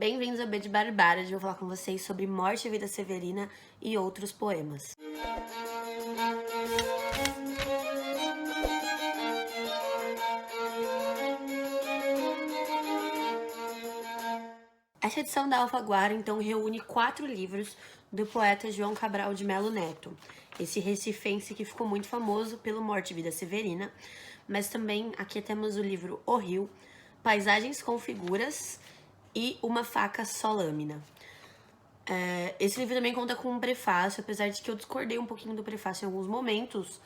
Bem-vindos ao B de Barbárie, eu vou falar com vocês sobre Morte e Vida Severina e outros poemas. Essa edição da Alfaguara, então, reúne 4 livros do poeta João Cabral de Melo Neto, esse recifense que ficou muito famoso pelo Morte e Vida Severina, mas também aqui temos o livro O Rio, Paisagens com Figuras e Uma Faca Só Lâmina. Esse livro também conta com um prefácio, apesar de que eu discordei um pouquinho do prefácio em alguns momentos,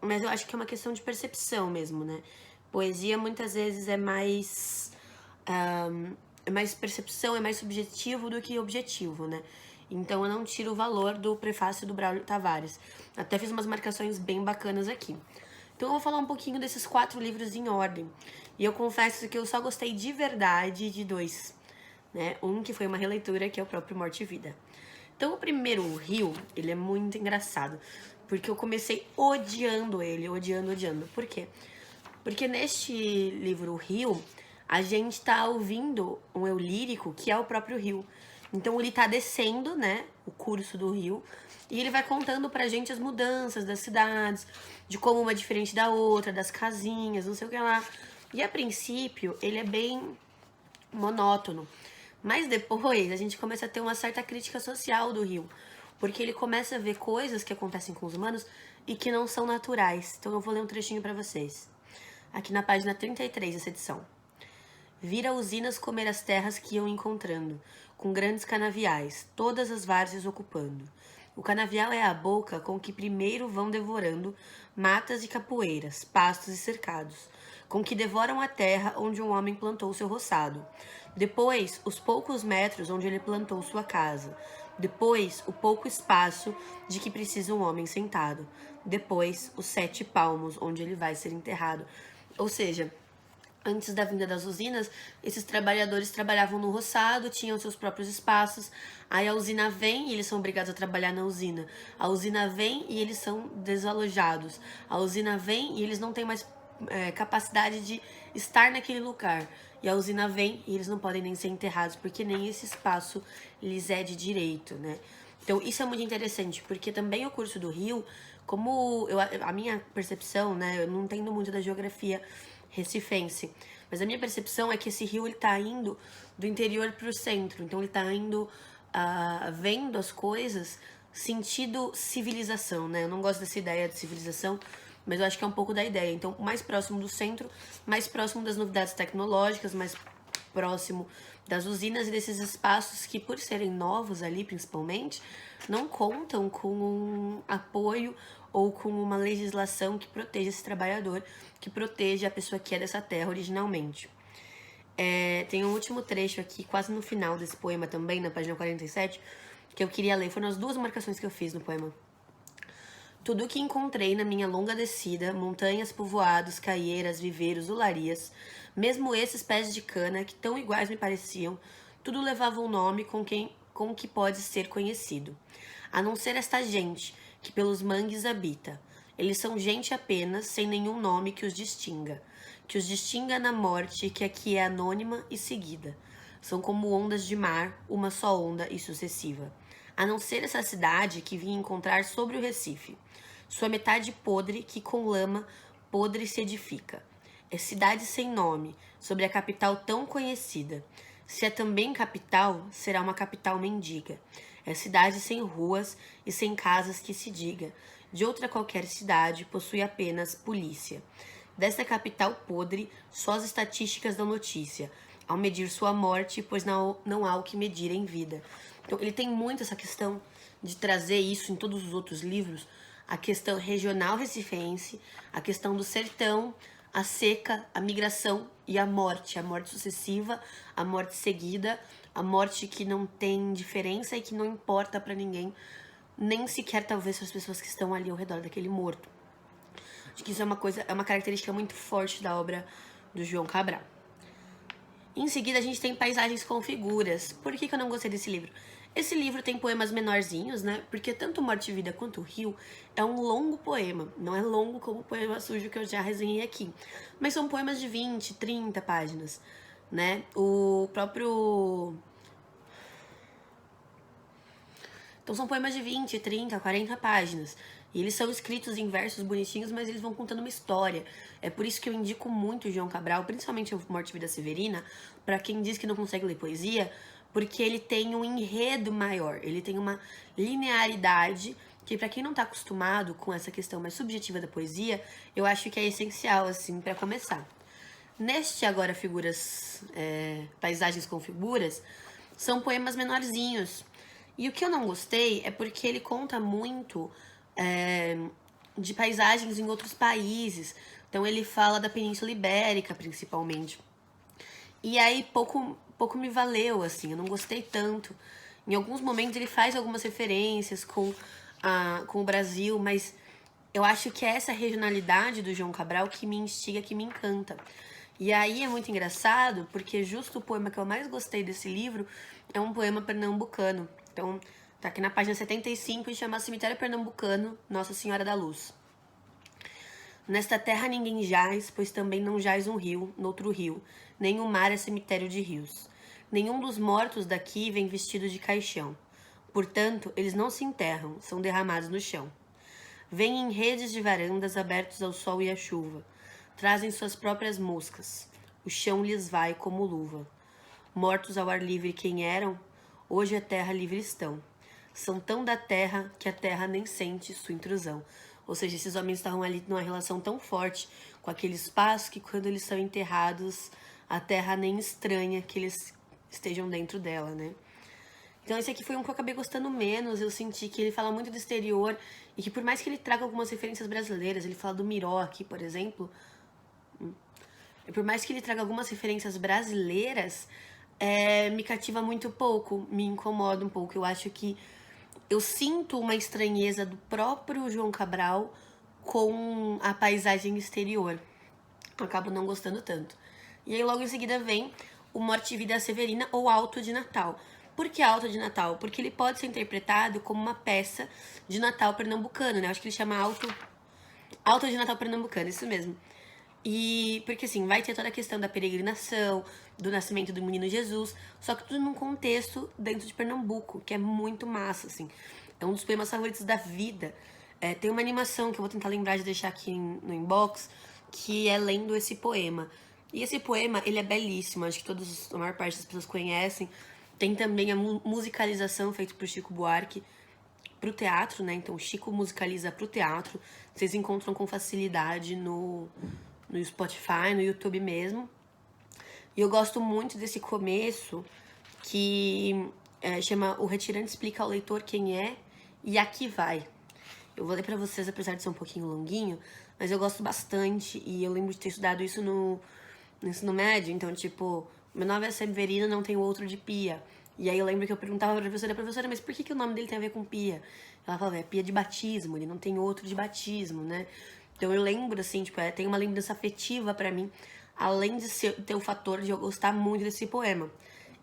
mas eu acho que é uma questão de percepção mesmo, né? Poesia muitas vezes é mais percepção, é mais subjetivo do que objetivo, né? Então eu não tiro o valor do prefácio do Braulio Tavares. Até fiz umas marcações bem bacanas aqui. Então eu vou falar um pouquinho desses 4 livros em ordem. E eu confesso que eu só gostei de verdade de 2, né? Um que foi uma releitura, que é o próprio Morte e Vida. Então o primeiro, o Rio, ele é muito engraçado, porque eu comecei odiando ele, odiando. Por quê? Porque neste livro, o Rio, a gente tá ouvindo um eu lírico que é o próprio rio. Então ele tá descendo, né, o curso do rio, e ele vai contando pra gente as mudanças das cidades, de como uma é diferente da outra, das casinhas, não sei o que lá. E a princípio, ele é bem monótono. Mas depois a gente começa a ter uma certa crítica social do rio, porque ele começa a ver coisas que acontecem com os humanos e que não são naturais. Então eu vou ler um trechinho pra vocês. Aqui na página 33 dessa edição. Vira usinas comer as terras que iam encontrando, com grandes canaviais, todas as várzeas ocupando. O canavial é a boca com que primeiro vão devorando matas e capoeiras, pastos e cercados, com que devoram a terra onde um homem plantou seu roçado. Depois, os poucos metros onde ele plantou sua casa. Depois, o pouco espaço de que precisa um homem sentado. Depois, os 7 palmos onde ele vai ser enterrado. Ou seja, antes da vinda das usinas, esses trabalhadores trabalhavam no roçado, tinham seus próprios espaços. Aí a usina vem e eles são obrigados a trabalhar na usina. A usina vem e eles são desalojados. A usina vem e eles não têm mais capacidade de estar naquele lugar. E a usina vem e eles não podem nem ser enterrados, porque nem esse espaço lhes é de direito, né? Então isso é muito interessante, porque também o curso do Rio, como a minha percepção, né, eu não entendo muito da geografia recifense, mas a minha percepção é que esse rio ele tá indo do interior para o centro, então ele tá indo vendo as coisas sentido civilização, né? Eu não gosto dessa ideia de civilização, mas eu acho que é um pouco da ideia. Então, mais próximo do centro, mais próximo das novidades tecnológicas, mais próximo das usinas e desses espaços que, por serem novos ali, principalmente, não contam com um apoio ou com uma legislação que proteja esse trabalhador, que proteja a pessoa que é dessa terra originalmente. Tem um último trecho aqui, quase no final desse poema também, na página 47, que eu queria ler. Foram as 2 marcações que eu fiz no poema. Tudo o que encontrei na minha longa descida, montanhas, povoados, caieiras, viveiros, ularias, mesmo esses pés de cana que tão iguais me pareciam, tudo levava um nome com que pode ser conhecido. A não ser esta gente, que pelos mangues habita. Eles são gente apenas, sem nenhum nome que os distinga na morte, que aqui é anônima e seguida. São como ondas de mar, uma só onda e sucessiva. A não ser essa cidade que vim encontrar sobre o Recife, sua metade podre que com lama podre se edifica. É cidade sem nome, sobre a capital tão conhecida. Se é também capital, será uma capital mendiga. É cidade sem ruas e sem casas que se diga. De outra qualquer cidade possui apenas polícia. Desta capital podre, só as estatísticas dão notícia, ao medir sua morte, pois não há o que medir em vida. Então, ele tem muito essa questão de trazer isso em todos os outros livros, a questão regional recifense, a questão do sertão, a seca, a migração e a morte sucessiva, a morte seguida, a morte que não tem diferença e que não importa pra ninguém, nem sequer talvez para as pessoas que estão ali ao redor daquele morto. Acho que isso é uma característica muito forte da obra do João Cabral. Em seguida, a gente tem Paisagens com Figuras. Por que eu não gostei desse livro? Esse livro tem poemas menorzinhos, né? Porque tanto Morte e Vida quanto o Rio é um longo poema. Não é longo como o Poema Sujo que eu já resenhei aqui. Mas são poemas de 20, 30 páginas, né? O próprio... Então são poemas de 20, 30, 40 páginas. E eles são escritos em versos bonitinhos, mas eles vão contando uma história. É por isso que eu indico muito o João Cabral, principalmente o Morte e Vida Severina, para quem diz que não consegue ler poesia, porque ele tem um enredo maior, ele tem uma linearidade que, para quem não tá acostumado com essa questão mais subjetiva da poesia, eu acho que é essencial, assim, para começar. Neste agora Paisagens com Figuras, são poemas menorzinhos. E o que eu não gostei é porque ele conta muito de paisagens em outros países. Então ele fala da Península Ibérica, principalmente. E aí pouco me valeu, assim, eu não gostei tanto. Em alguns momentos ele faz algumas referências com o Brasil, mas eu acho que é essa regionalidade do João Cabral que me instiga, que me encanta. E aí é muito engraçado, porque justo o poema que eu mais gostei desse livro é um poema pernambucano. Então, tá aqui na página 75 e chama Cemitério Pernambucano, Nossa Senhora da Luz. Nesta terra ninguém jaz, pois também não jaz um rio, noutro rio, nem o mar é cemitério de rios. Nenhum dos mortos daqui vem vestido de caixão. Portanto, eles não se enterram, são derramados no chão. Vêm em redes de varandas abertos ao sol e à chuva. Trazem suas próprias moscas. O chão lhes vai como luva. Mortos ao ar livre quem eram, hoje a terra livre estão. São tão da terra que a terra nem sente sua intrusão. Ou seja, esses homens estavam ali numa relação tão forte com aquele espaço que quando eles são enterrados, a terra nem estranha que eles estejam dentro dela, né? Então esse aqui foi um que eu acabei gostando menos. Eu senti que ele fala muito do exterior e que por mais que ele traga algumas referências brasileiras, ele fala do Miró aqui, por exemplo, e por mais que ele traga algumas referências brasileiras, me cativa muito pouco, me incomoda um pouco. Eu acho que eu sinto uma estranheza do próprio João Cabral com a paisagem exterior. Eu acabo não gostando tanto. E aí logo em seguida vem o Morte e Vida Severina ou Alto de Natal. Por que Alto de Natal? Porque ele pode ser interpretado como uma peça de Natal pernambucano, né? Acho que ele chama Alto de Natal pernambucano, isso mesmo. E porque assim, vai ter toda a questão da peregrinação, do nascimento do menino Jesus, só que tudo num contexto dentro de Pernambuco, que é muito massa, assim. É um dos poemas favoritos da vida. Tem uma animação que eu vou tentar lembrar de deixar aqui no inbox, que é lendo esse poema. E esse poema, ele é belíssimo, acho que a maior parte das pessoas conhecem. Tem também a musicalização feita por Chico Buarque pro teatro, né? Então, Chico musicaliza pro teatro. Vocês encontram com facilidade no Spotify, no YouTube mesmo. E eu gosto muito desse começo que chama O Retirante Explica ao Leitor Quem É e Aqui Vai. Eu vou ler pra vocês, apesar de ser um pouquinho longuinho, mas eu gosto bastante e eu lembro de ter estudado isso no ensino médio. Então, tipo, meu nome é Severino, não tenho outro de Pia. E aí eu lembro que eu perguntava pra professora, mas por que o nome dele tem a ver com Pia? Ela falava, é Pia de batismo, ele não tem outro de batismo, né? Então eu lembro, assim, tipo, tem uma lembrança afetiva pra mim, além de ter o fator de eu gostar muito desse poema.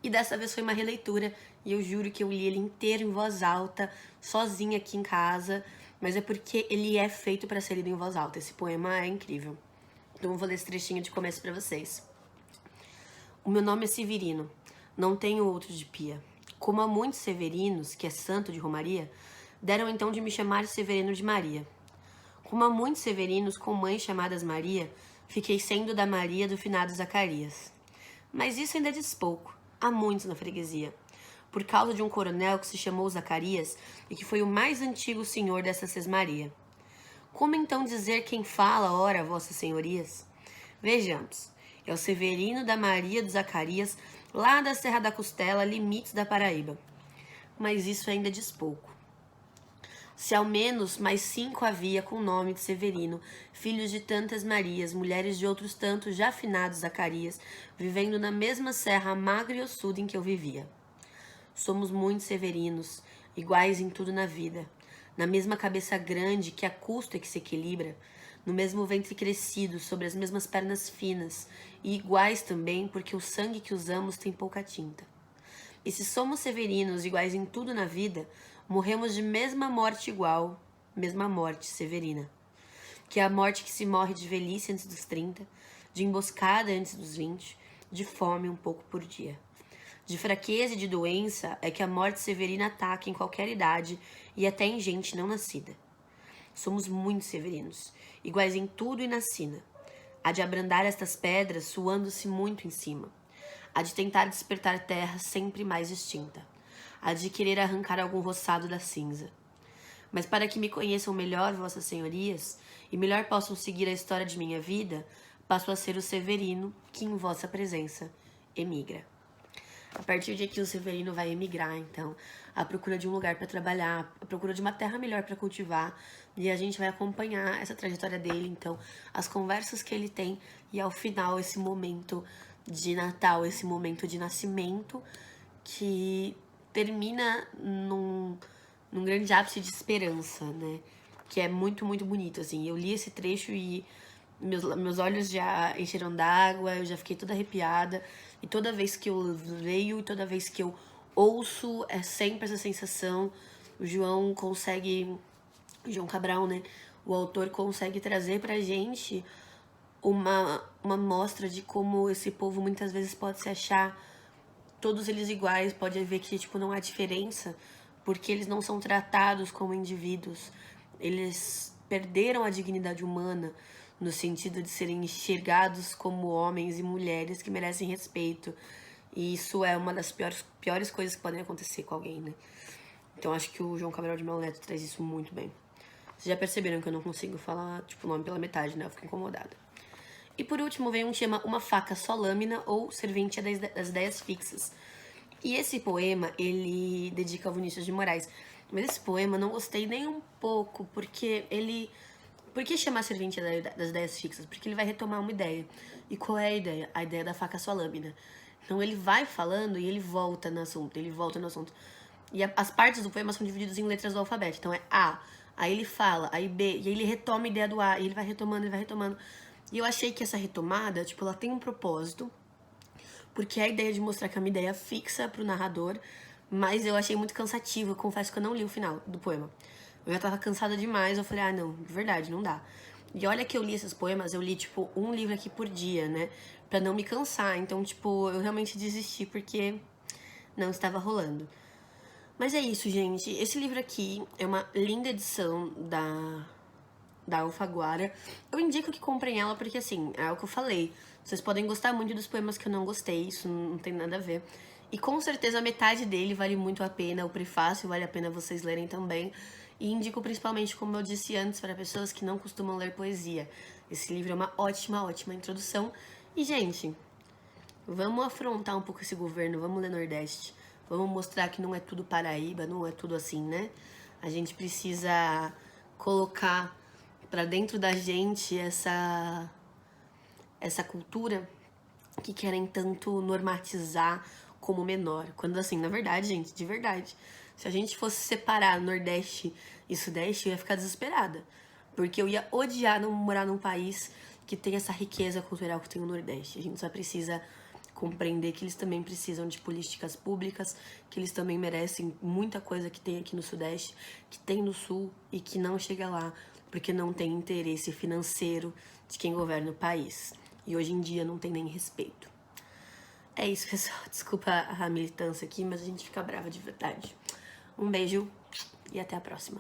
E dessa vez foi uma releitura, e eu juro que eu li ele inteiro em voz alta, sozinha aqui em casa, mas é porque ele é feito pra ser lido em voz alta. Esse poema é incrível. Então eu vou ler esse trechinho de começo pra vocês. O meu nome é Severino, não tenho outro de Pia. Como há muitos Severinos, que é santo de Romaria, deram então de me chamar Severino de Maria. Como há muitos Severinos com mães chamadas Maria, fiquei sendo da Maria do finado Zacarias. Mas isso ainda diz pouco. Há muitos na freguesia. Por causa de um coronel que se chamou Zacarias e que foi o mais antigo senhor dessa sesmaria. Como então dizer quem fala, ora, vossas senhorias? Vejamos. É o Severino da Maria do Zacarias, lá da Serra da Costela, limites da Paraíba. Mas isso ainda diz pouco. Se ao menos mais 5 havia com o nome de Severino, filhos de tantas Marias, mulheres de outros tantos já finados Zacarias, vivendo na mesma serra magra e ossuda em que eu vivia. Somos muitos Severinos, iguais em tudo na vida, na mesma cabeça grande que a custo é que se equilibra, no mesmo ventre crescido, sobre as mesmas pernas finas, e iguais também porque o sangue que usamos tem pouca tinta. E se somos severinos iguais em tudo na vida, morremos de mesma morte igual, mesma morte severina. Que é a morte que se morre de velhice antes dos 30, de emboscada antes dos 20, de fome um pouco por dia. De fraqueza e de doença é que a morte severina ataca em qualquer idade e até em gente não nascida. Somos muito severinos, iguais em tudo e na sina. Há de abrandar estas pedras suando-se muito em cima. Há de tentar despertar terra sempre mais extinta. Há de querer arrancar algum roçado da cinza. Mas para que me conheçam melhor, vossas senhorias, e melhor possam seguir a história de minha vida, passo a ser o Severino que em vossa presença emigra. A partir de aqui o Severino vai emigrar, então, à procura de um lugar para trabalhar, à procura de uma terra melhor para cultivar, e a gente vai acompanhar essa trajetória dele, então, as conversas que ele tem e ao final esse momento de Natal, esse momento de nascimento que termina num grande ápice de esperança, né? Que é muito, muito bonito, assim. Eu li esse trecho e meus olhos já encheram d'água, eu já fiquei toda arrepiada. E toda vez que eu leio e toda vez que eu ouço, é sempre essa sensação. O João Cabral, né? O autor consegue trazer pra gente uma mostra de como esse povo muitas vezes pode se achar todos eles iguais, pode ver que tipo, não há diferença, porque eles não são tratados como indivíduos. Eles perderam a dignidade humana no sentido de serem enxergados como homens e mulheres que merecem respeito. E isso é uma das piores coisas que podem acontecer com alguém, né? Então acho que o João Cabral de Melo Neto traz isso muito bem. Vocês já perceberam que eu não consigo falar, tipo, o nome pela metade, né? Eu fico incomodada. E por último vem um tema Uma Faca Só Lâmina ou Serventia das Ideias Fixas. E esse poema, ele dedica ao Vinícius de Moraes. Mas esse poema eu não gostei nem um pouco, porque ele... Por que chamar Serventia das Ideias Fixas? Porque ele vai retomar uma ideia. E qual é a ideia? A ideia da faca só lâmina. Então ele vai falando e ele volta no assunto, E as partes do poema são divididas em letras do alfabeto. Então é A, aí ele fala, aí B, e aí ele retoma a ideia do A, e ele vai retomando, E eu achei que essa retomada, tipo, ela tem um propósito, porque é a ideia de mostrar que é uma ideia fixa pro narrador, mas eu achei muito cansativo, eu confesso que eu não li o final do poema. Eu já tava cansada demais, eu falei, não, de verdade, não dá. E olha que eu li esses poemas, eu li, tipo, um livro aqui por dia, né, pra não me cansar, então, tipo, eu realmente desisti porque não estava rolando. Mas é isso, gente, esse livro aqui é uma linda edição da Alfaguara. Eu indico que comprem ela porque, assim, é o que eu falei. Vocês podem gostar muito dos poemas que eu não gostei, isso não tem nada a ver. E com certeza metade dele vale muito a pena, o prefácio vale a pena vocês lerem também. E indico principalmente, como eu disse antes, para pessoas que não costumam ler poesia. Esse livro é uma ótima, ótima introdução. E, gente, vamos afrontar um pouco esse governo, vamos ler Nordeste. Vamos mostrar que não é tudo Paraíba, não é tudo assim, né? A gente precisa colocar pra dentro da gente essa cultura que querem tanto normatizar como menor. Quando assim, na verdade, gente, de verdade, se a gente fosse separar Nordeste e Sudeste, eu ia ficar desesperada. Porque eu ia odiar não morar num país que tem essa riqueza cultural que tem o Nordeste. A gente só precisa compreender que eles também precisam de políticas públicas, que eles também merecem muita coisa que tem aqui no Sudeste, que tem no Sul e que não chega lá, porque não tem interesse financeiro de quem governa o país. E hoje em dia não tem nem respeito. É isso, pessoal. Desculpa a militância aqui, mas a gente fica brava de verdade. Um beijo e até a próxima.